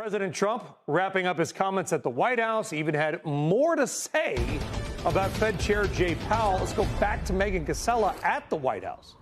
President Trump, wrapping up his comments at the White House, even had more to say about Fed Chair Jay Powell. Let's go back to Megan Cassella at the White House.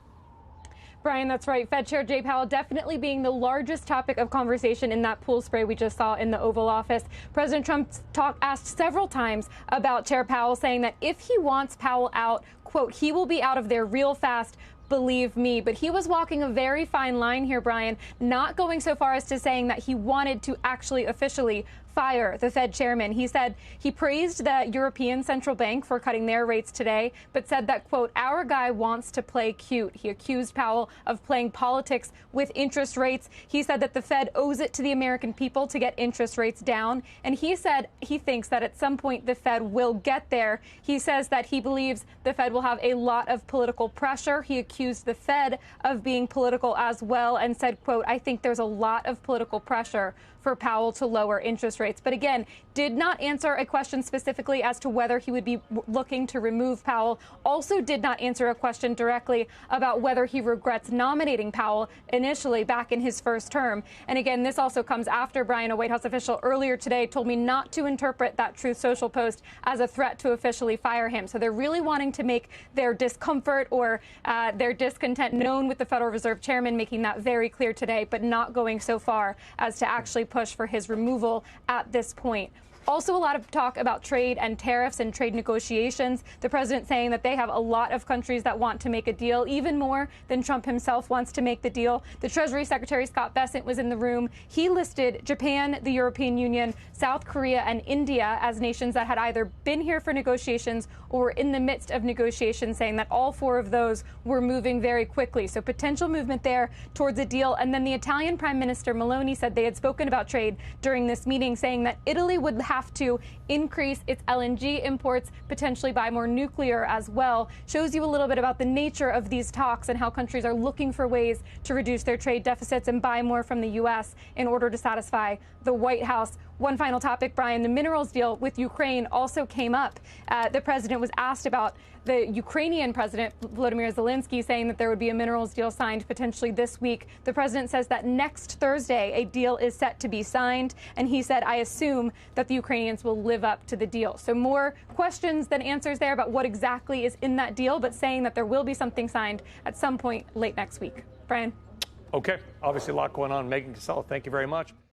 Brian, that's right. Fed Chair Jay Powell definitely being the largest topic of conversation in that pool spray we just saw in the Oval Office. President Trump asked several times about Chair Powell, saying that if he wants Powell out, quote, he will be out of there real fast. Believe me. But he was walking a very fine line here, Brian, not going so far as to saying that he wanted to actually officially fire the Fed chairman. He said he praised the European Central Bank for cutting their rates today, but said that, quote, our guy wants to play cute. He accused Powell of playing politics with interest rates. He said that the Fed owes it to the American people to get interest rates down. And he said he thinks that at some point the Fed will get there. He says that he believes the Fed will have a lot of political pressure. He accused the Fed of being political as well and said, quote, I think there's a lot of political pressure for Powell to lower interest rates. But again, did not answer a question specifically as to whether he would be looking to remove Powell. Also did not answer a question directly about whether he regrets nominating Powell initially back in his first term. And again, this also comes after, Brian, a White House official earlier today told me not to interpret that Truth Social post as a threat to officially fire him. So they're really wanting to make their discomfort or their discontent known with the Federal Reserve Chairman, making that very clear today, but not going so far as to actually push for his removal at this point. Also, a lot of talk about trade and tariffs and trade negotiations. The president saying that they have a lot of countries that want to make a deal, even more than Trump himself wants to make the deal. The Treasury Secretary Scott Bessent was in the room. He listed Japan, the European Union, South Korea, and India as nations that had either been here for negotiations or were in the midst of negotiations, saying that all four of those were moving very quickly. So potential movement there towards a deal. And then the Italian Prime Minister Meloni said they had spoken about trade during this meeting, saying that Italy would have to increase its LNG imports, potentially buy more nuclear as well. Shows you a little bit about the nature of these talks and how countries are looking for ways to reduce their trade deficits and buy more from the U.S. in order to satisfy the White House. One final topic, Brian, the minerals deal with Ukraine also came up. The president was asked about the Ukrainian president, Volodymyr Zelensky, saying that there would be a minerals deal signed potentially this week. The president says that next Thursday a deal is set to be signed. And he said, I assume that the Ukrainians will live up to the deal. So more questions than answers there about what exactly is in that deal, but saying that there will be something signed at some point late next week. Brian. Okay. Obviously a lot going on. Megan Cassella, thank you very much.